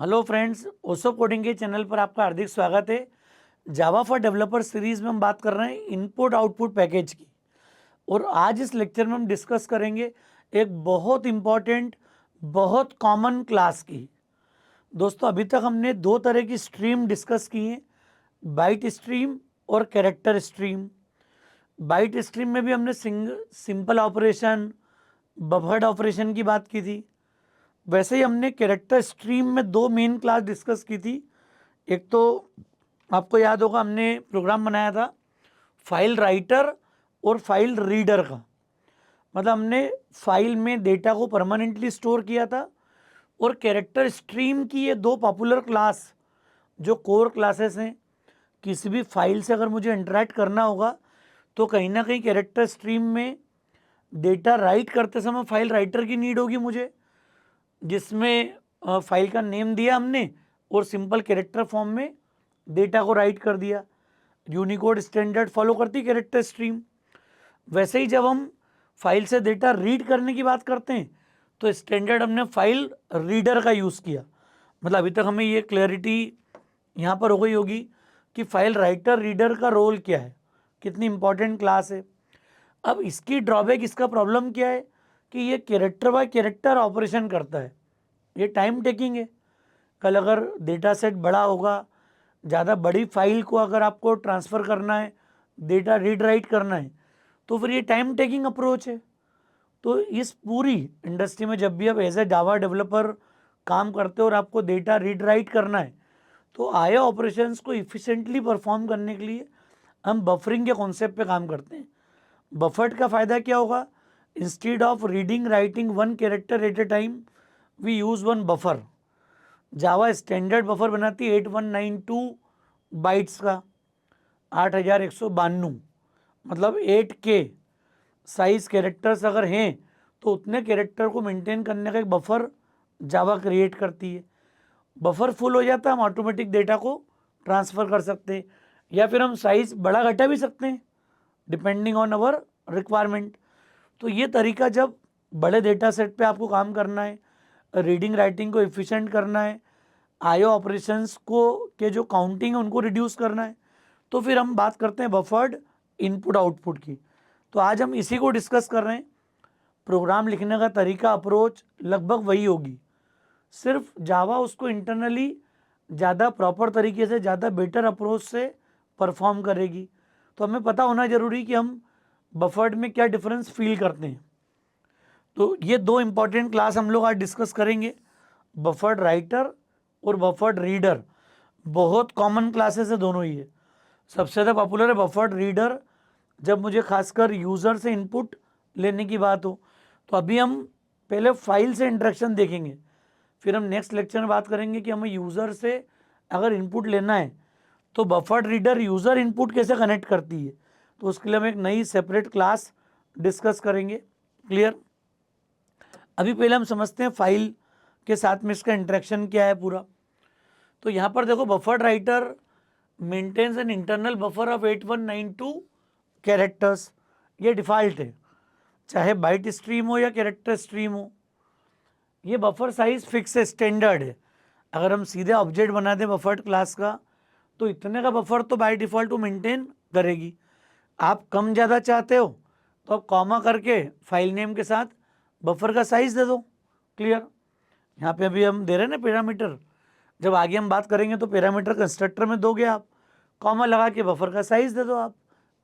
Hello friends, ओसो coding के channel पर आपका हार्दिक स्वागत है। जावा फॉर डेवलपर सीरीज में हम बात कर रहे हैं इनपुट आउटपुट पैकेज की। और आज इस लेक्चर में हम डिस्कस करेंगे एक बहुत इम्पॉर्टेंट, बहुत कॉमन क्लास की। दोस्तों, अभी तक हमने दो तरह की स्ट्रीम डिस्कस की हैं, बाइट स्ट्रीम और कैरेक्टर स्ट्रीम। बाइट स्ट्रीम में भी हमने सिंपल ऑपरेशन, बफर्ड ऑपरेशन की बात की थी। वैसे ही हमने कैरेक्टर स्ट्रीम में दो मेन क्लास डिस्कस की थी। एक तो आपको याद होगा, हमने प्रोग्राम बनाया था फाइल राइटर और फाइल रीडर का। मतलब हमने फाइल में डेटा को परमानेंटली स्टोर किया था। और कैरेक्टर स्ट्रीम की ये दो पॉपुलर क्लास जो कोर क्लासेस हैं, किसी भी फाइल से अगर मुझे इंटरेक्ट करना होगा तो कहीं ना कहीं कैरेक्टर स्ट्रीम में डेटा राइट करते समय फाइल राइटर की नीड होगी मुझे, जिसमें फाइल का नेम दिया हमने और सिंपल कैरेक्टर फॉर्म में डेटा को राइट कर दिया। यूनिकोड स्टैंडर्ड फॉलो करती कैरेक्टर स्ट्रीम। वैसे ही जब हम फाइल से डेटा रीड करने की बात करते हैं तो स्टैंडर्ड हमने फाइल रीडर का यूज़ किया। मतलब अभी तक हमें ये क्लैरिटी यहाँ पर हो गई होगी कि फाइल राइटर रीडर का रोल क्या है, कितनी इंपॉर्टेंट क्लास है। अब इसकी ड्रॉबैक, इसका प्रॉब्लम क्या है कि ये कैरेक्टर बाय कैरेक्टर ऑपरेशन करता है। ये टाइम टेकिंग है। कल अगर डेटा सेट बड़ा होगा, ज़्यादा बड़ी फाइल को अगर आपको ट्रांसफ़र करना है, डेटा रीड राइट करना है, तो फिर ये टाइम टेकिंग अप्रोच है। तो इस पूरी इंडस्ट्री में जब भी आप एज ए जावा डेवलपर काम करते हो और आपको डेटा रीड राइट करना है, तो आया ऑपरेशंस को इफ़िशेंटली परफॉर्म करने के लिए हम बफरिंग के कॉन्सेप्ट पे काम करते हैं। बफर्ड का फ़ायदा क्या होगा? Instead of reading writing one character at a time, we use one buffer. Java standard buffer बनाती है 8192 बाइट्स का, 8192। मतलब 8K साइज कैरेक्टर्स अगर हैं तो उतने कैरेक्टर को मेंटेन करने का एक बफर जावा क्रिएट करती है। बफर फुल हो जाता है, हम ऑटोमेटिक डेटा को ट्रांसफ़र कर सकते हैं, या फिर हम साइज़ बड़ा घटा भी सकते हैं डिपेंडिंग ऑन आवर रिक्वायरमेंट। तो ये तरीका, जब बड़े डेटा सेट पे आपको काम करना है, रीडिंग राइटिंग को एफिशिएंट करना है, आईओ ऑपरेशंस को के जो काउंटिंग है उनको रिड्यूस करना है, तो फिर हम बात करते हैं बफर्ड इनपुट आउटपुट की। तो आज हम इसी को डिस्कस कर रहे हैं। प्रोग्राम लिखने का तरीका, अप्रोच लगभग वही होगी, सिर्फ जावा उसको इंटरनली ज़्यादा प्रॉपर तरीके से, ज़्यादा बेटर अप्रोच से परफॉर्म करेगी। तो हमें पता होना ज़रूरी कि हम बफर्ड में क्या डिफरेंस फील करते हैं। तो ये दो इंपॉर्टेंट क्लास हम लोग आज डिस्कस करेंगे, बफर्ड राइटर और बफर्ड रीडर। बहुत कॉमन क्लासेस है दोनों ही है। सबसे ज़्यादा पॉपुलर है बफर्ड रीडर, जब मुझे खासकर यूज़र से इनपुट लेने की बात हो। तो अभी हम पहले फाइल से इंटरेक्शन देखेंगे, फिर हम नेक्स्ट लेक्चर में बात करेंगे कि हमें यूज़र से अगर इनपुट लेना है तो बफर्ड रीडर यूज़र इनपुट कैसे कनेक्ट करती है। तो उसके लिए हम एक नई सेपरेट क्लास डिस्कस करेंगे। क्लियर? अभी पहले हम समझते हैं फाइल के साथ में इसका इंटरेक्शन क्या है पूरा। तो यहाँ पर देखो, buffered writer maintains an internal buffer of 8192 characters. ये डिफ़ॉल्ट है, चाहे बाइट स्ट्रीम हो या कैरेक्टर स्ट्रीम हो। ये बफर साइज फिक्स है, स्टैंडर्ड है। अगर हम सीधे ऑब्जेक्ट बना दें बफर्ड क्लास का, तो इतने का बफर तो बाय डिफ़ॉल्ट वो मेंटेन करेगी। आप कम ज़्यादा चाहते हो तो आप कॉमा करके फाइल नेम के साथ बफर का साइज़ दे दो। क्लियर? यहाँ पे अभी हम दे रहे हैं ना पैरामीटर, जब आगे हम बात करेंगे तो पैरामीटर कंस्ट्रक्टर में दोगे आप, कॉमा लगा के बफर का साइज़ दे दो आप।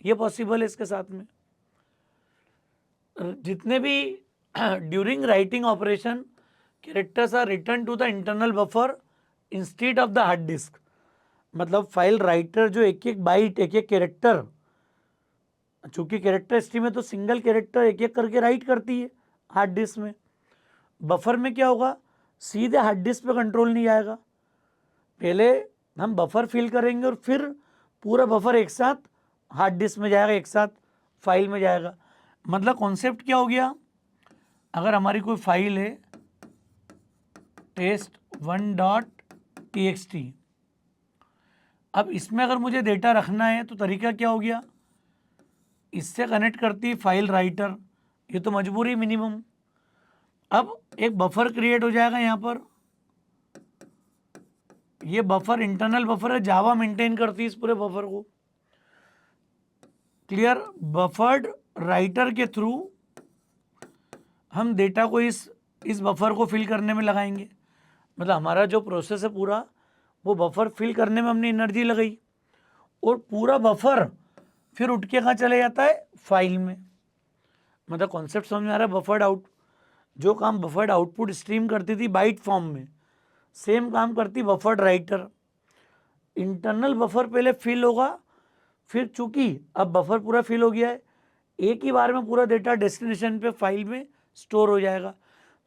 ये पॉसिबल है इसके साथ में। जितने भी during writing operation characters are written to the internal buffer instead of the hard disk. मतलब फाइल राइटर जो एक एक बाइट, एक एक कैरेक्टर, चूंकि कैरेक्टर स्ट्रीम में तो सिंगल कैरेक्टर एक एक करके राइट करती है हार्ड डिस्क में, बफर में क्या होगा, सीधे हार्ड डिस्क पे कंट्रोल नहीं आएगा। पहले हम बफर फिल करेंगे और फिर पूरा बफर एक साथ हार्ड डिस्क में जाएगा, एक साथ फाइल में जाएगा। मतलब कॉन्सेप्ट क्या हो गया, अगर हमारी कोई फाइल है test1.txt, अब इसमें अगर मुझे डेटा रखना है तो तरीका क्या हो गया, इससे कनेक्ट करती फाइल राइटर, ये तो मजबूरी मिनिमम। अब एक बफर क्रिएट हो जाएगा यहाँ पर, ये बफर इंटरनल बफर है, जावा मेंटेन करती है इस पूरे बफर को। क्लियर। बफर्ड राइटर के थ्रू हम डेटा को इस बफर को फिल करने में लगाएंगे। मतलब हमारा जो प्रोसेस है पूरा, वो बफर फिल करने में हमने एनर्जी लगाई, और पूरा बफर फिर उठ के कहाँ चले जाता है, फाइल में। मतलब कॉन्सेप्ट समझ में आ रहा है। बफर्ड आउट, जो काम बफर्ड आउटपुट स्ट्रीम करती थी बाइट फॉर्म में, सेम काम करती बफर्ड राइटर। इंटरनल बफर पहले फिल होगा, फिर चूंकि अब बफर पूरा फिल हो गया है, एक ही बार में पूरा डेटा डेस्टिनेशन पे फाइल में स्टोर हो जाएगा।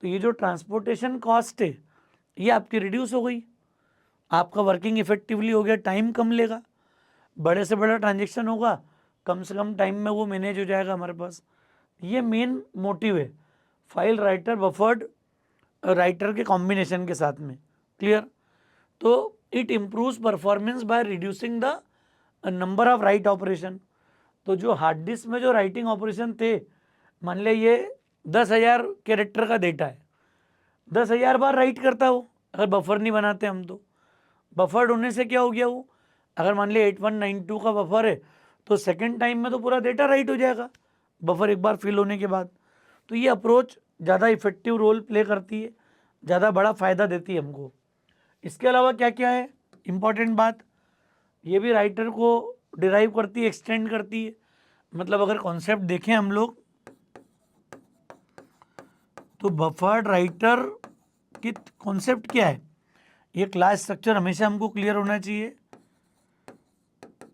तो ये जो ट्रांसपोर्टेशन कॉस्ट है ये आपकी रिड्यूस हो गई, आपका वर्किंग इफेक्टिवली हो गया, टाइम कम लेगा, बड़े से बड़ा ट्रांजेक्शन होगा, कम से कम टाइम में वो मैनेज हो जाएगा हमारे पास। ये मेन मोटिव है फाइल राइटर बफर्ड राइटर के कॉम्बिनेशन के साथ में। क्लियर। तो it improves performance by reducing the number of write operation. तो जो हार्ड डिस्क में जो राइटिंग ऑपरेशन थे, मान लिया ये 10,000 कैरेक्टर का डेटा है, 10,000 बार राइट करता हो अगर बफर नहीं बनाते हम। तो बफर्ड होने से क्या हो गया, वो अगर मान लिया 8192 का बफर है तो सेकेंड टाइम में तो पूरा डेटा राइट हो जाएगा बफर एक बार फिल होने के बाद। तो ये अप्रोच ज़्यादा इफेक्टिव रोल प्ले करती है, ज़्यादा बड़ा फ़ायदा देती है हमको। इसके अलावा क्या क्या है इम्पॉर्टेंट बात, ये भी राइटर को डिराइव करती है, एक्सटेंड करती है। मतलब अगर कॉन्सेप्ट देखें हम लोग, तो बफर्ड राइटर की कॉन्सेप्ट क्या है, ये क्लास स्ट्रक्चर हमेशा हमको क्लियर होना चाहिए।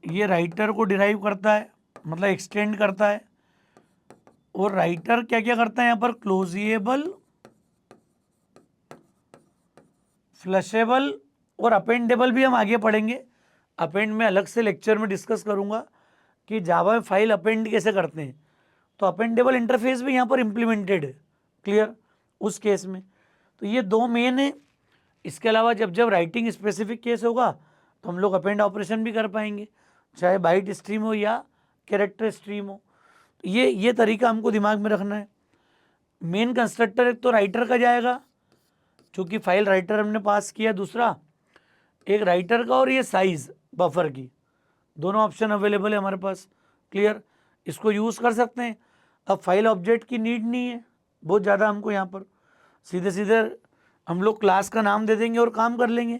ये राइटर को डिराइव करता है, मतलब एक्सटेंड करता है। और राइटर क्या क्या करता है यहाँ पर, क्लोजिएबल, फ्लशेबल और अपेंडेबल भी हम आगे पढ़ेंगे। अपेंड में अलग से लेक्चर में डिस्कस करूंगा कि जावा में फाइल अपेंड कैसे करते हैं। तो अपेंडेबल इंटरफेस भी यहाँ पर इम्प्लीमेंटेड है। क्लियर। उस केस में तो ये दो मेन है। इसके अलावा जब जब राइटिंग स्पेसिफिक केस होगा तो हम लोग अपेंड ऑपरेशन भी कर पाएंगे, चाहे बाइट स्ट्रीम हो या कैरेक्टर स्ट्रीम हो। ये तरीका हमको दिमाग में रखना है। मेन कंस्ट्रक्टर एक तो राइटर का जाएगा, चूँकि फाइल राइटर हमने पास किया, दूसरा एक राइटर का, और ये साइज बफर की, दोनों ऑप्शन अवेलेबल है हमारे पास। क्लियर। इसको यूज़ कर सकते हैं। अब फाइल ऑब्जेक्ट की नीड नहीं है बहुत ज़्यादा हमको, यहाँ पर सीधे सीधे हम लोग क्लास का नाम दे देंगे और काम कर लेंगे।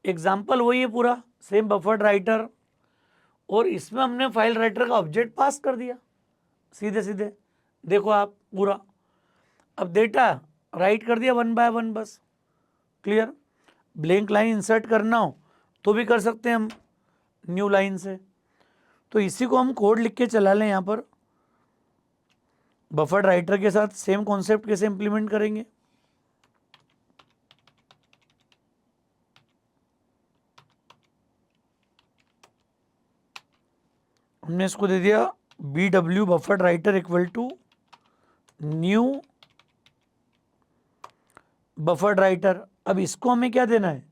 एग्जाम्पल वही है पूरा, सेम बफर्ड राइटर, और इसमें हमने फाइल राइटर का ऑब्जेक्ट पास कर दिया सीधे सीधे। देखो आप पूरा, अब डेटा राइट कर दिया 1 बाय 1 बस। क्लियर। ब्लैंक लाइन इंसर्ट करना हो तो भी कर सकते हैं हम न्यू लाइन से। तो इसी को हम कोड लिख के चला लें यहाँ पर। बफर्ड राइटर के साथ सेम कॉन्सेप्ट कैसे इंप्लीमेंट करेंगे, हमने इसको दे दिया BW buffered writer equal to new buffered writer. अब इसको हमें क्या देना है,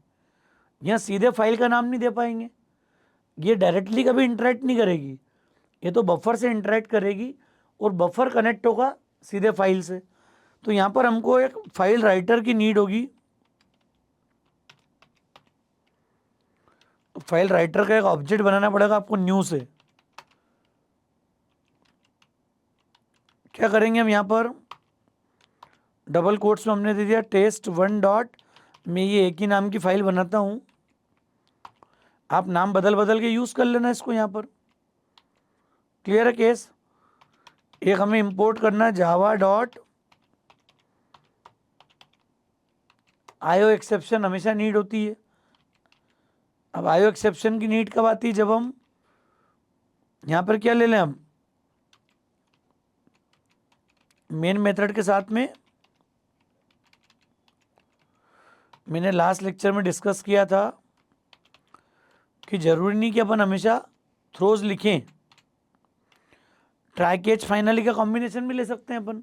यहाँ सीधे फाइल का नाम नहीं दे पाएंगे, ये डायरेक्टली कभी इंटरेक्ट नहीं करेगी, ये तो बफर से इंटरेक्ट करेगी और बफर कनेक्ट होगा सीधे फाइल से। तो यहाँ पर हमको एक फाइल राइटर की नीड होगी। फाइल राइटर का एक ऑब्जेक्ट बनाना पड़ेगा आपको न्यू से। क्या करेंगे हम यहाँ पर, डबल कोट्स में हमने दे दिया test1 डॉट, मैं ये एक ही नाम की फाइल बनाता हूँ, आप नाम बदल बदल के यूज़ कर लेना इसको यहाँ पर। क्लियर है केस। एक हमें इंपोर्ट करना जावा डॉट आईओ एक्सेप्शन, हमेशा नीड होती है। अब आईओ एक्सेप्शन की नीड कब आती है, जब हम यहाँ पर क्या ले लें, हम मेन मेथड के साथ में, मैंने लास्ट लेक्चर में डिस्कस किया था कि जरूरी नहीं कि अपन हमेशा थ्रोज लिखें, ट्राई कैच फाइनली का कॉम्बिनेशन भी ले सकते हैं अपन।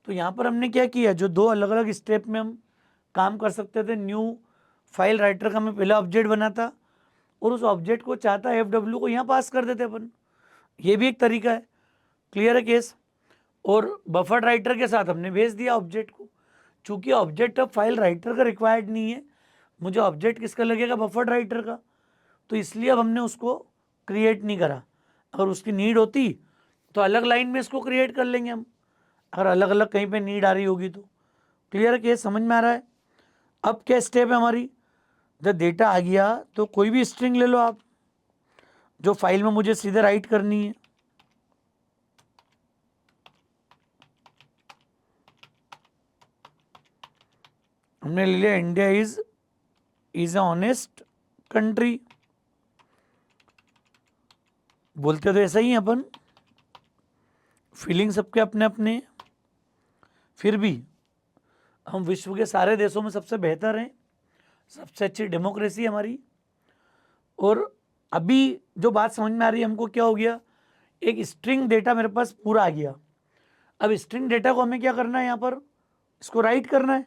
तो यहाँ पर हमने क्या किया, जो दो अलग अलग स्टेप में हम काम कर सकते थे, न्यू फाइल राइटर का मैं पहला ऑब्जेक्ट बना था और उस ऑब्जेक्ट को चाहता FW को यहाँ पास कर देते अपन, ये भी एक तरीका है। क्लियर है केस। और बफर्ड राइटर के साथ हमने भेज दिया ऑब्जेक्ट को, चूंकि ऑब्जेक्ट अब फाइल राइटर का रिक्वायर्ड नहीं है, मुझे ऑब्जेक्ट किसका लगेगा, बफर राइटर का, तो इसलिए अब हमने उसको क्रिएट नहीं करा। अगर उसकी नीड होती तो अलग लाइन में इसको क्रिएट कर लेंगे हम, अगर अलग अलग कहीं पे नीड आ रही होगी तो। क्लियर केस, समझ में आ रहा है। अब क्या स्टेप है हमारी, जब डेटा आ गया तो कोई भी स्ट्रिंग ले लो आप जो फाइल में मुझे सीधे राइट करनी है। हमने ले लिया India is a honest country, बोलते तो ऐसा ही है अपन, फीलिंग सबके अपने अपने, फिर भी हम विश्व के सारे देशों में सबसे बेहतर हैं, सबसे अच्छी डेमोक्रेसी हमारी। और अभी जो बात समझ में आ रही है हमको, क्या हो गया, एक स्ट्रिंग डेटा मेरे पास पूरा आ गया। अब स्ट्रिंग डेटा को हमें क्या करना है, यहाँ पर इसको राइट करना है।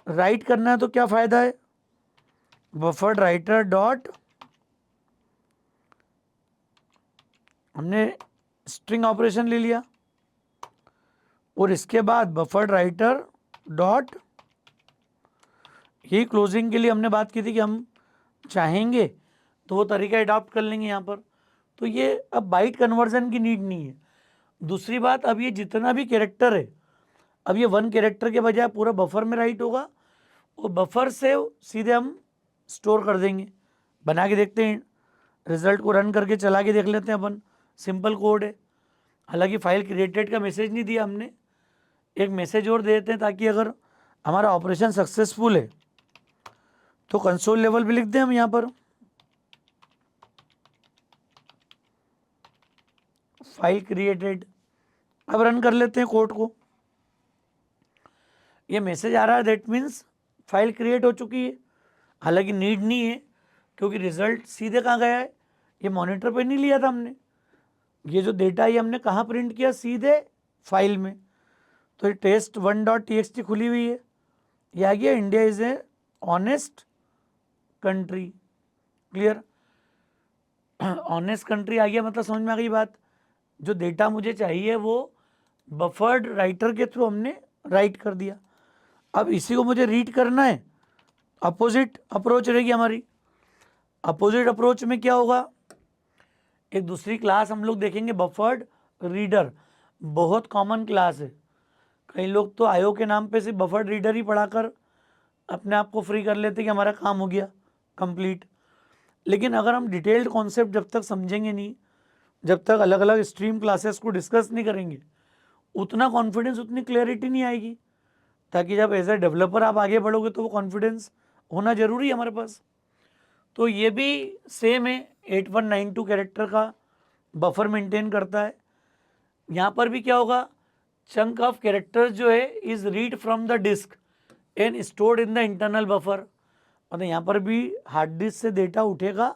राइट करना है तो क्या फायदा है, बफर राइटर डॉट, हमने स्ट्रिंग ऑपरेशन ले लिया, और इसके बाद बफर राइटर डॉट, यही क्लोजिंग के लिए हमने बात की थी कि हम चाहेंगे तो वो तरीका अडॉप्ट कर लेंगे यहाँ पर। तो ये अब बाइट कन्वर्जन की नीड नहीं है। दूसरी बात, अब ये जितना भी कैरेक्टर है, अब ये 1 कैरेक्टर के बजाय पूरा बफर में राइट होगा, और बफर से सीधे हम स्टोर कर देंगे। बना के देखते हैं, रिजल्ट को रन करके चला के देख लेते हैं अपन। सिंपल कोड है, हालांकि फाइल क्रिएटेड का मैसेज नहीं दिया हमने, एक मैसेज और दे देते हैं ताकि अगर हमारा ऑपरेशन सक्सेसफुल है तो कंसोल लेवल भी लिख दें हम यहाँ पर, फाइल क्रिएटेड। अब रन कर लेते हैं कोड को, ये मैसेज आ रहा है, दैट मीन्स फाइल क्रिएट हो चुकी है। हालांकि नीड नहीं है, क्योंकि रिजल्ट सीधे कहाँ गया है, ये मॉनिटर पे नहीं लिया था हमने, ये जो डेटा है हमने कहाँ प्रिंट किया, सीधे फाइल में। तो ये test1.txt खुली हुई है, ये आ गया India is a honest country. Clear, honest country आ गया, मतलब समझ में आ गई बात। जो डेटा मुझे चाहिए वो बफर्ड राइटर के थ्रू हमने राइट कर दिया। अब इसी को मुझे रीड करना है, अपोजिट अप्रोच रहेगी हमारी। अपोजिट अप्रोच में क्या होगा, एक दूसरी क्लास हम लोग देखेंगे, बफर्ड रीडर, बहुत कॉमन क्लास है। कई लोग तो आयो के नाम पे सिर्फ बफर्ड रीडर ही पढ़ाकर अपने आप को फ्री कर लेते कि हमारा काम हो गया कंप्लीट। लेकिन अगर हम डिटेल्ड कॉन्सेप्ट जब तक समझेंगे नहीं, जब तक अलग अलग स्ट्रीम क्लासेस को डिस्कस नहीं करेंगे, उतना कॉन्फिडेंस, उतनी क्लैरिटी नहीं आएगी। ताकि जब एज ए डेवलपर आप आगे बढ़ोगे तो वो कॉन्फिडेंस होना जरूरी है हमारे पास। तो ये भी सेम है, 8192 कैरेक्टर का बफर मेंटेन करता है। यहाँ पर भी क्या होगा, चंक ऑफ कैरेक्टर्स जो है is read from the disk and stored in the internal buffer. मतलब यहाँ पर भी हार्ड डिस्क से डेटा उठेगा,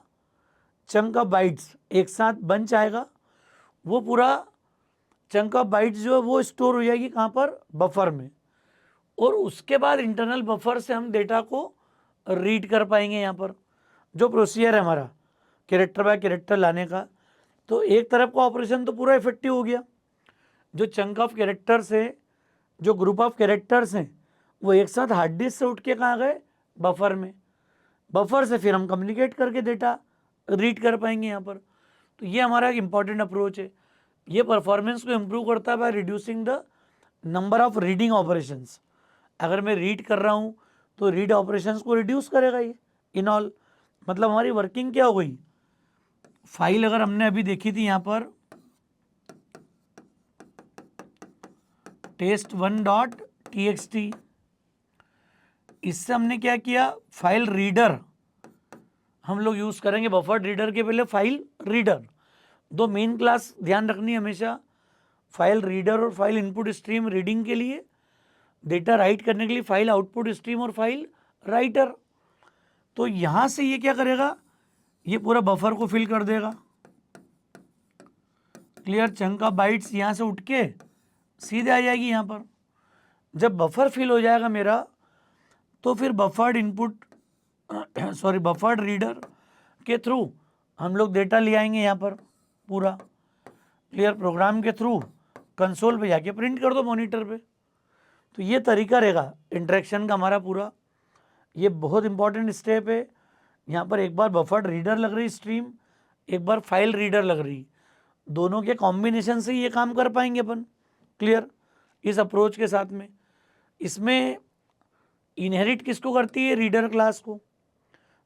चंक ऑफ बाइट्स एक साथ बंच आएगा, वो पूरा चंक ऑफ बाइट्स जो है वो स्टोर हो जाएगी कहाँ पर, बफर में। और उसके बाद इंटरनल बफर से हम डेटा को रीड कर पाएंगे। यहाँ पर जो प्रोसीजर है हमारा कैरेक्टर बाय कैरेक्टर लाने का, तो एक तरफ का ऑपरेशन तो पूरा इफेक्टिव हो गया। जो चंक ऑफ कैरेक्टर्स है, जो ग्रुप ऑफ कैरेक्टर्स हैं, वो एक साथ हार्ड डिस्क से उठ के कहाँ गए, बफर में। बफर से फिर हम कम्युनिकेट करके डेटा रीड कर पाएंगे यहाँ पर। तो ये हमारा एक इम्पॉर्टेंट अप्रोच है। ये परफॉर्मेंस को इम्प्रूव करता है by reducing the number of reading operations. अगर मैं रीड कर रहा हूँ तो रीड ऑपरेशंस को रिड्यूस करेगा ये इन ऑल। मतलब हमारी वर्किंग क्या हो गई, फाइल अगर हमने अभी देखी थी यहाँ पर test1.txt, इससे हमने क्या किया, फाइल रीडर हम लोग यूज करेंगे। बफर रीडर के पहले फाइल रीडर, दो मेन क्लास ध्यान रखनी है हमेशा, फाइल रीडर और फाइल इनपुट स्ट्रीम रीडिंग के लिए, डेटा राइट करने के लिए फाइल आउटपुट स्ट्रीम और फाइल राइटर। तो यहां से ये क्या करेगा, ये पूरा बफर को फिल कर देगा। क्लियर, चंक ऑफ बाइट्स यहां से उठ के सीधे आ जाएगी यहाँ पर। जब बफर फिल हो जाएगा मेरा, तो फिर बफर्ड इनपुट बफर्ड रीडर के थ्रू हम लोग डेटा ले आएंगे यहाँ पर पूरा। क्लियर, प्रोग्राम के थ्रू कंसोल पे जाके प्रिंट कर दो मॉनिटर पे। तो ये तरीका रहेगा इंटरेक्शन का हमारा पूरा। ये बहुत इंपॉर्टेंट स्टेप है। यहाँ पर एक बार बफर रीडर लग रही स्ट्रीम, एक बार फाइल रीडर लग रही, दोनों के कॉम्बिनेशन से ये काम कर पाएंगे अपन। क्लियर? इस अप्रोच के साथ में इसमें इनहेरिट किसको करती है? रीडर क्लास को।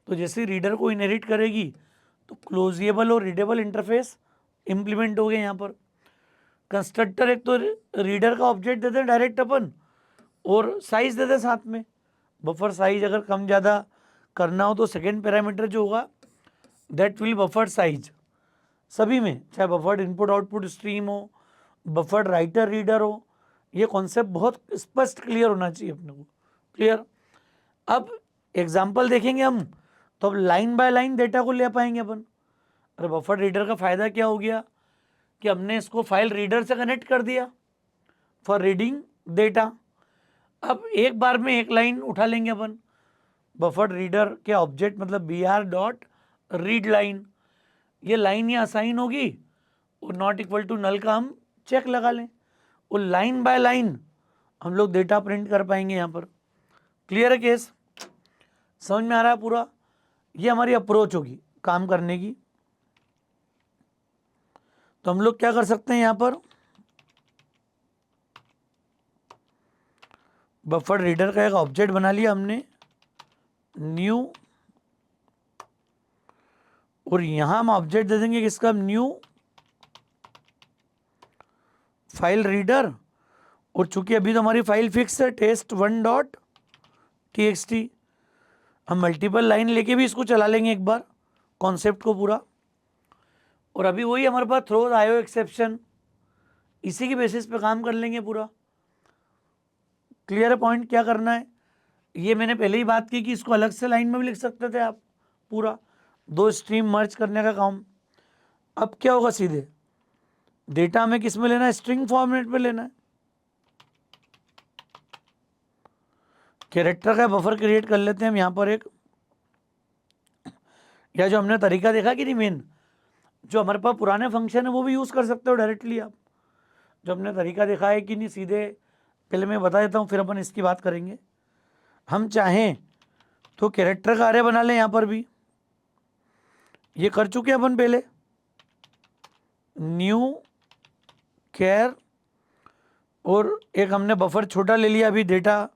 तो जैसे रीडर को इनहेरिट करेगी तो क्लोजेबल और रीडेबल इंटरफेस इंप्लीमेंट हो गए यहाँ पर। कंस्ट्रक्टर एक तो रीडर का ऑब्जेक्ट देते हैं डायरेक्ट अपन, और साइज देते हैं साथ में। बफर साइज अगर कम ज़्यादा करना हो तो सेकेंड पैरामीटर जो होगा दैट विल बफर साइज सभी में, चाहे बफर्ड इनपुट आउटपुट स्ट्रीम हो, बफर्ड राइटर रीडर हो। ये कॉन्सेप्ट बहुत स्पष्ट क्लियर होना चाहिए अपने को। क्लियर? अब एग्जाम्पल देखेंगे हम तो अब लाइन बाय लाइन डेटा को ले पाएंगे अपन। अरे बफर रीडर का फ़ायदा क्या हो गया कि हमने इसको फाइल रीडर से कनेक्ट कर दिया फॉर रीडिंग डेटा। अब एक बार में एक लाइन उठा लेंगे अपन, बफर रीडर के ऑब्जेक्ट मतलब B R dot read line. ये लाइन यहाँ असाइन होगी और नॉट इक्वल टू नल का हम चेक लगा लें, और लाइन बाय लाइन हम लोग डेटा प्रिंट कर पाएंगे यहाँ पर। क्लियर है केस? समझ में आ रहा है पूरा? ये हमारी अप्रोच होगी काम करने की। तो हम लोग क्या कर सकते हैं यहाँ पर, बफर रीडर का एक ऑब्जेक्ट बना लिया हमने न्यू, और यहां हम ऑब्जेक्ट दे देंगे किसका? New file reader. और चूंकि अभी तो हमारी फाइल फिक्स है test1.txt, हम मल्टीपल लाइन लेके भी इसको चला लेंगे एक बार कॉन्सेप्ट को पूरा। और अभी वही हमारे पास थ्रोज आयो एक्सेप्शन, इसी की बेसिस पे काम कर लेंगे पूरा। क्लियर है पॉइंट? क्या करना है ये मैंने पहले ही बात की कि इसको अलग से लाइन में भी लिख सकते थे आप पूरा, दो स्ट्रीम मर्ज करने का काम। अब क्या होगा, सीधे डेटा हमें किस में लेना है? स्ट्रिंग फॉर्मेट में लेना है। कैरेक्टर का बफर क्रिएट कर लेते हैं हम यहाँ पर एक, या जो हमने तरीका देखा कि नहीं, मेन जो हमारे पास पुराने फंक्शन है वो भी यूज़ कर सकते हो डायरेक्टली आप। जो हमने तरीका देखा है कि नहीं, सीधे पहले मैं बता देता हूँ फिर अपन इसकी बात करेंगे। हम चाहें तो कैरेक्टर का अरे बना लें यहाँ पर भी, ये कर चुके हैं अपन पहले। न्यू कैर, और एक हमने बफर छोटा ले लिया, अभी डेटा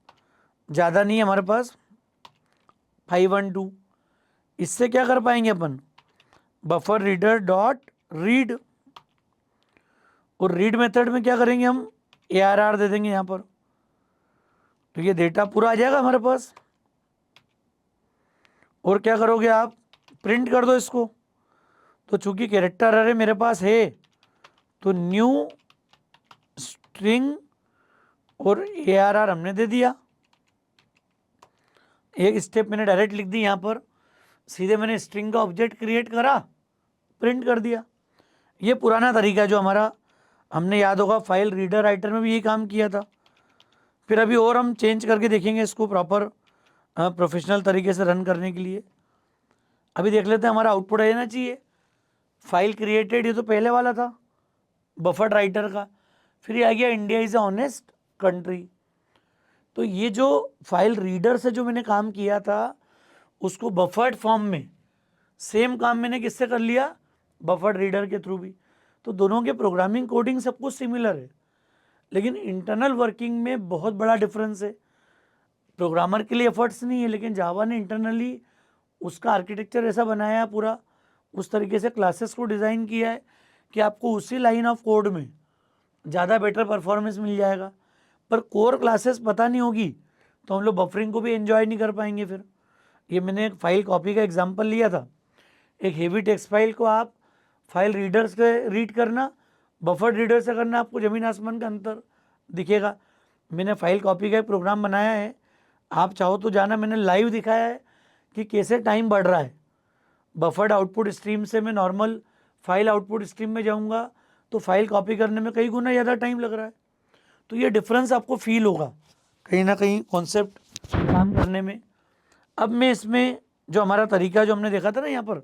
ज़्यादा नहीं है हमारे पास 512। इससे क्या कर पाएंगे अपन? बफर रीडर डॉट रीड, और रीड मेथड में क्या करेंगे हम? ARR दे देंगे यहाँ पर, तो ये डेटा पूरा आ जाएगा हमारे पास। और क्या करोगे आप? प्रिंट कर दो इसको। तो चूंकि कैरेक्टर अरे मेरे पास है तो न्यू स्ट्रिंग और ARR हमने दे दिया। एक स्टेप मैंने डायरेक्ट लिख दी यहाँ पर, सीधे मैंने स्ट्रिंग का ऑब्जेक्ट क्रिएट करा, प्रिंट कर दिया। ये पुराना तरीका जो हमारा, हमने याद होगा फाइल रीडर राइटर में भी यही काम किया था। फिर अभी और हम चेंज करके देखेंगे इसको प्रॉपर प्रोफेशनल तरीके से रन करने के लिए। अभी देख लेते हैं हमारा आउटपुट आ जाना चाहिए। फाइल क्रिएटेड, ये तो पहले वाला था बफर्ड राइटर का। फिर ये आ गया India is a honest country. तो ये जो फाइल रीडर से जो मैंने काम किया था उसको बफर्ड फॉर्म में, सेम काम मैंने किससे कर लिया? बफर्ड रीडर के थ्रू भी। तो दोनों के प्रोग्रामिंग कोडिंग सब कुछ सिमिलर है, लेकिन इंटरनल वर्किंग में बहुत बड़ा डिफरेंस है। प्रोग्रामर के लिए एफर्ट्स नहीं है, लेकिन जावा ने इंटरनली उसका आर्किटेक्चर ऐसा बनाया है, पूरा उस तरीके से क्लासेस को डिज़ाइन किया है कि आपको उसी लाइन ऑफ कोड में ज़्यादा बेटर परफॉर्मेंस मिल जाएगा। पर कोर क्लासेस पता नहीं होगी तो हम लोग बफरिंग को भी एंजॉय नहीं कर पाएंगे। फिर ये मैंने एक फाइल कॉपी का एग्जांपल लिया था। एक हेवी टेक्स्ट फाइल को आप फाइल रीडर से रीड करना, बफर रीडर से करना, आपको ज़मीन आसमान का अंतर दिखेगा। मैंने फाइल कॉपी का एक प्रोग्राम बनाया है, आप चाहो तो जाना, मैंने लाइव दिखाया है कि कैसे टाइम बढ़ रहा है। बफर्ड आउटपुट स्ट्रीम से मैं नॉर्मल फाइल आउटपुट स्ट्रीम में जाऊंगा तो फाइल कॉपी करने में कई गुना ज़्यादा टाइम लग रहा है। तो ये डिफरेंस आपको फील होगा कहीं ना कहीं कॉन्सेप्ट काम करने में। अब मैं इसमें जो हमारा तरीका जो हमने देखा था ना यहाँ पर,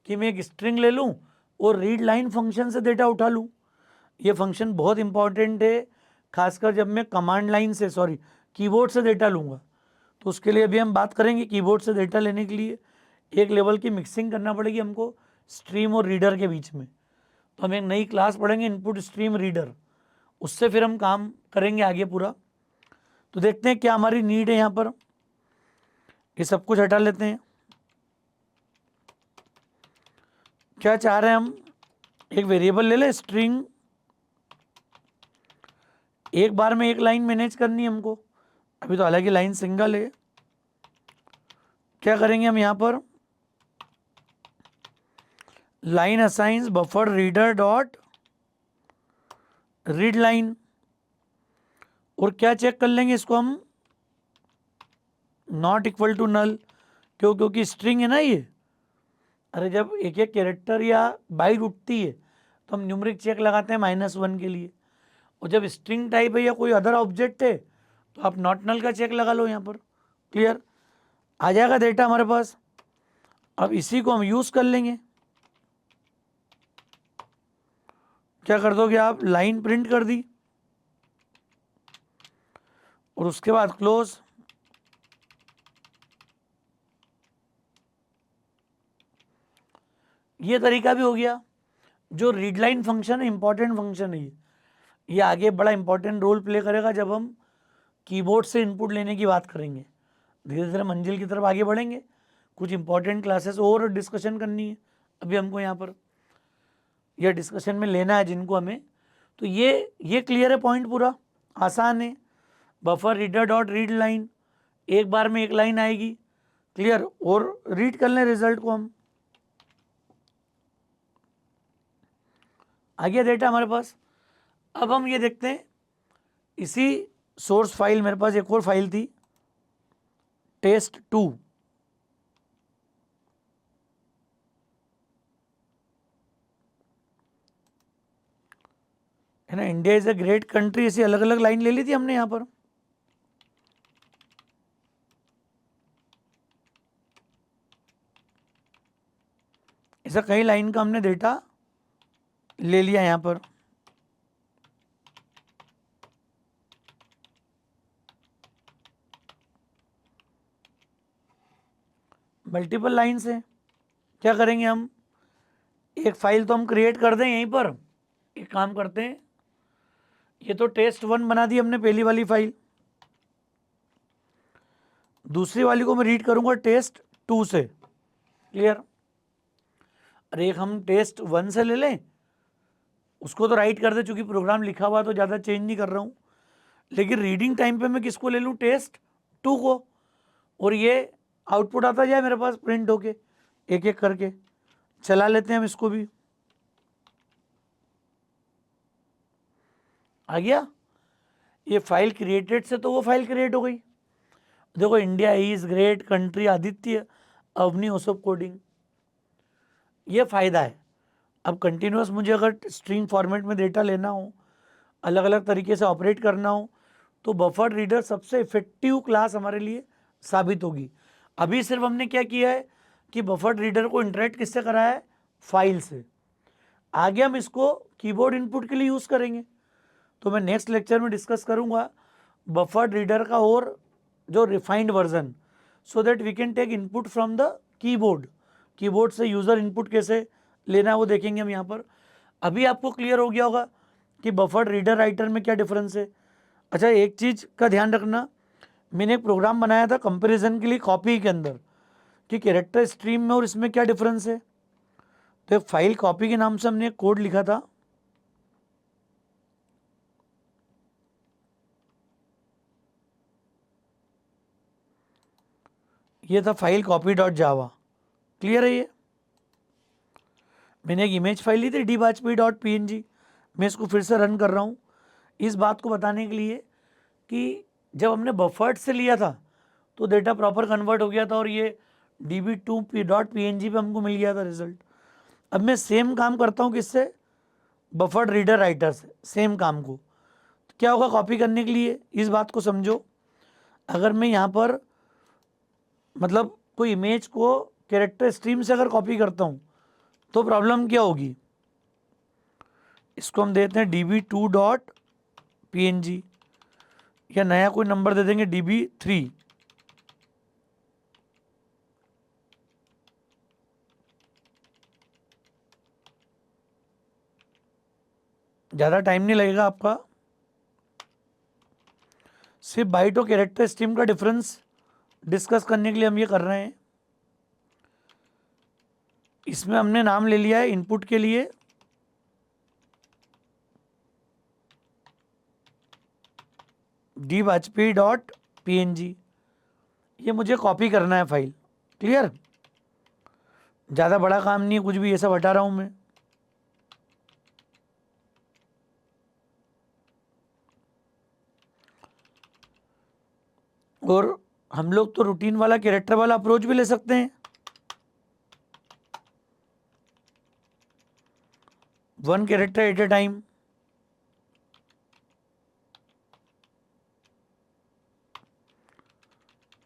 कि मैं एक स्ट्रिंग ले लूँ और रीड लाइन फंक्शन से डेटा उठा लूँ। ये फंक्शन बहुत इंपॉर्टेंट है खासकर जब मैं कमांड लाइन से कीबोर्ड से डेटा लूँगा, तो उसके लिए अभी हम बात करेंगे। कीबोर्ड से डेटा लेने के लिए एक लेवल की मिक्सिंग करना पड़ेगी हमको स्ट्रीम और रीडर के बीच में। तो हम एक नई क्लास पढ़ेंगे इनपुट स्ट्रीम रीडर, उससे फिर हम काम करेंगे आगे पूरा। तो देखते हैं क्या हमारी नीड है यहाँ पर। ये सब कुछ हटा लेते हैं। क्या चाह रहे हैं हम, एक वेरिएबल ले लें स्ट्रिंग, एक बार में एक लाइन मैनेज करनी है हमको। अभी तो हालांकि लाइन सिंगल है। क्या करेंगे हम यहाँ पर, line assigns buffer reader dot read line, और क्या चेक कर लेंगे इसको हम, नॉट इक्वल टू नल। क्योंकि स्ट्रिंग है ना ये। अरे जब एक एक कैरेक्टर या बाइट उठती है तो हम न्यूमरिक चेक लगाते हैं -1 के लिए, और जब स्ट्रिंग टाइप है या कोई अदर ऑब्जेक्ट है तो आप नॉट नल का चेक लगा लो यहाँ पर। क्लियर, आ जाएगा डेटा हमारे पास। अब इसी को हम यूज़ कर लेंगे। क्या कर दोगे आप, लाइन प्रिंट कर दी और उसके बाद क्लोज। ये तरीका भी हो गया। जो रीड लाइन फंक्शन है, इंपॉर्टेंट फंक्शन है ये आगे बड़ा इंपॉर्टेंट रोल प्ले करेगा जब हम कीबोर्ड से इनपुट लेने की बात करेंगे। धीरे धीरे मंजिल की तरफ आगे बढ़ेंगे। कुछ इंपॉर्टेंट क्लासेस और डिस्कशन करनी है अभी हमको यहाँ पर, यह डिस्कशन में लेना है जिनको हमें। तो ये क्लियर है पॉइंट, पूरा आसान है। Buffer reader dot read line, एक बार में एक लाइन आएगी। क्लियर, और रीड कर लें रिजल्ट को हम। आ गया डेटा हमारे पास। अब हम ये देखते हैं, इसी सोर्स फाइल मेरे पास एक और फाइल थी test2, है ना। India is a great country, ऐसी अलग अलग लाइन ले ली थी हमने यहाँ पर। ऐसा कई लाइन का हमने डेटा ले लिया यहाँ पर। मल्टीपल लाइन से क्या करेंगे हम, एक फाइल तो हम क्रिएट कर दें यहीं पर। एक काम करते हैं, ये तो test1 बना दी हमने पहली वाली फाइल, दूसरी वाली को मैं रीड करूंगा test2 से। क्लियर, अरे एक हम test1 से ले लें, उसको तो राइट कर दे, चूंकि प्रोग्राम लिखा हुआ तो ज़्यादा चेंज नहीं कर रहा हूँ। लेकिन रीडिंग टाइम पे मैं किसको ले लूँ, test2 को, और ये आउटपुट आता जाए मेरे पास प्रिंट होके। एक एक करके चला लेते हैं हम इसको भी। आ गया, ये फाइल क्रिएटेड से तो वो फाइल क्रिएट हो गई। देखो, India is great country, Aditya Avani ओसोप कोडिंग, ये फ़ायदा है। अब कंटिन्यूस मुझे अगर स्ट्रिंग फॉर्मेट में डेटा लेना हो, अलग अलग तरीके से ऑपरेट करना हो, तो बफर रीडर सबसे इफेक्टिव क्लास हमारे लिए साबित होगी। अभी सिर्फ हमने क्या किया है कि बफर रीडर को इंटरेक्ट किससे कराया है, फाइल से। आगे हम इसको कीबोर्ड इनपुट के लिए यूज़ करेंगे। तो मैं नेक्स्ट लेक्चर में डिस्कस करूंगा बफर रीडर का और जो refined version, so that we can take input from the keyboard से यूज़र इनपुट कैसे लेना है वो देखेंगे हम यहाँ पर। अभी आपको क्लियर हो गया होगा कि बफर रीडर राइटर में क्या डिफरेंस है। अच्छा, एक चीज़ का ध्यान रखना, मैंने एक प्रोग्राम बनाया था कंपैरिजन के लिए कॉपी के अंदर, कि कैरेक्टर स्ट्रीम में और इसमें क्या डिफरेंस है। तो एक फाइल कॉपी के नाम से हमने एक कोड लिखा था। ये था फाइल कॉपी डॉट जावा। क्लियर है ये, मैंने एक इमेज फाइल ली थी dbajpai.png, मैं इसको फिर से रन कर रहा हूँ इस बात को बताने के लिए कि जब हमने बफर्ड से लिया था तो डेटा प्रॉपर कन्वर्ट हो गया था और ये db2.png पे हमको मिल गया था रिजल्ट। अब मैं सेम काम करता हूँ किससे, बफर्ड रीडर राइटर से, सेम काम को। तो क्या होगा, कॉपी करने के लिए इस बात को समझो, अगर मैं यहाँ पर मतलब कोई इमेज को कैरेक्टर स्ट्रीम से अगर कॉपी करता हूँ तो प्रॉब्लम क्या होगी। इसको हम देते हैं db2.png, PNG, या नया कोई नंबर दे देंगे DB3। ज़्यादा टाइम नहीं लगेगा आपका, सिर्फ बाइट और कैरेक्टर स्ट्रीम का डिफरेंस डिस्कस करने के लिए हम ये कर रहे हैं। इसमें हमने नाम ले लिया है इनपुट के लिए dbajpayee.png। ये मुझे कॉपी करना है फाइल, क्लियर। ज़्यादा बड़ा काम नहीं है, कुछ भी ये सब हटा रहा हूँ मैं। और हम लोग तो रूटीन वाला कैरेक्टर वाला अप्रोच भी ले सकते हैं, 1 character at a time.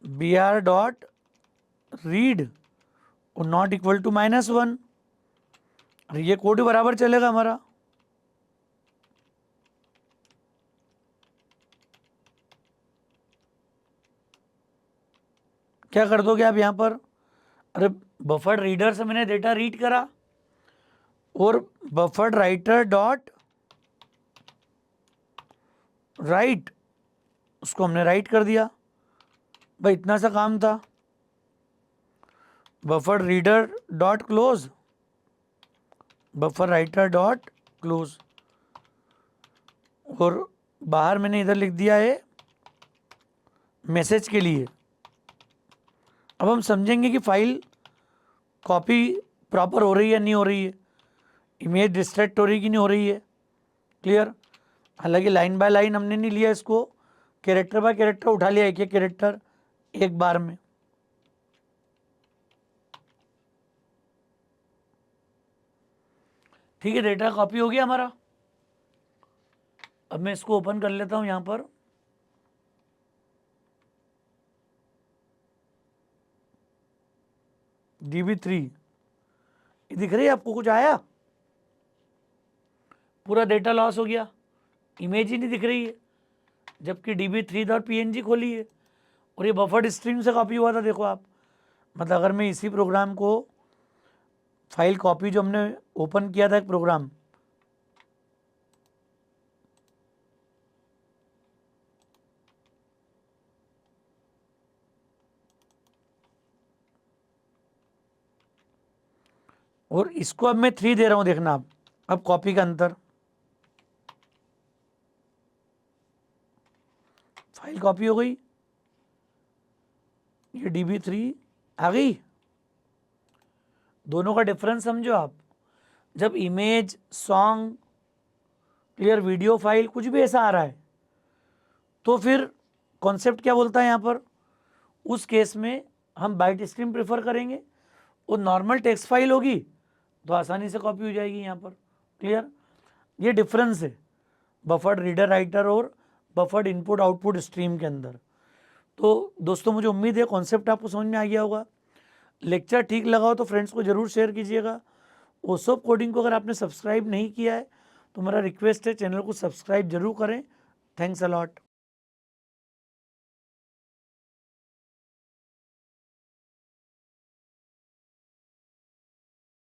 br.read और नॉट इक्वल टू -1, और ये कोड बराबर चलेगा हमारा। क्या कर दोगे आप यहाँ पर, अरे बफर रीडर से मैंने डेटा रीड करा और बफर राइटर डॉट राइट, उसको हमने राइट कर दिया, भाई इतना सा काम था। Buffer reader dot close, buffer writer dot close, और बाहर मैंने इधर लिख दिया है मैसेज के लिए। अब हम समझेंगे कि फाइल कॉपी प्रॉपर हो रही है नहीं हो रही है, इमेज डिस्ट्रैक्ट हो रही कि नहीं हो रही है, क्लियर। हालांकि लाइन बाय लाइन हमने नहीं लिया इसको, कैरेक्टर बाय कैरेक्टर उठा लिया, एक एक कैरेक्टर एक बार में। ठीक है, डेटा कॉपी हो गया हमारा। अब मैं इसको ओपन कर लेता हूं यहां पर। DB3 ये दिख रही है आपको, कुछ आया, पूरा डेटा लॉस हो गया, इमेज ही नहीं दिख रही है, जबकि DB3.png खोली है और ये बफर्ड स्ट्रीम से कॉपी हुआ था। देखो आप, मतलब अगर मैं इसी प्रोग्राम को, फाइल कॉपी जो हमने ओपन किया था एक प्रोग्राम, और इसको अब मैं 3 दे रहा हूं, देखना आप, अब कॉपी का अंतर, फाइल कॉपी हो गई, ये DB3 आ गई। दोनों का डिफरेंस समझो आप, जब image, song, clear, video file कुछ भी ऐसा आ रहा है तो फिर कॉन्सेप्ट क्या बोलता है यहाँ पर, उस केस में हम बाइट स्ट्रीम प्रेफर करेंगे, और नॉर्मल टेक्स्ट फाइल होगी तो आसानी से कॉपी हो जाएगी यहाँ पर, क्लियर। ये डिफरेंस है बफर्ड रीडर राइटर और बफर्ड इनपुट आउटपुट स्ट्रीम के अंदर। तो दोस्तों मुझे उम्मीद है कॉन्सेप्ट आपको समझ में आ गया होगा। लेक्चर ठीक लगा हो तो फ्रेंड्स को ज़रूर शेयर कीजिएगा। ओसोप कोडिंग को अगर आपने सब्सक्राइब नहीं किया है तो मेरा रिक्वेस्ट है चैनल को सब्सक्राइब जरूर करें। Thanks a lot.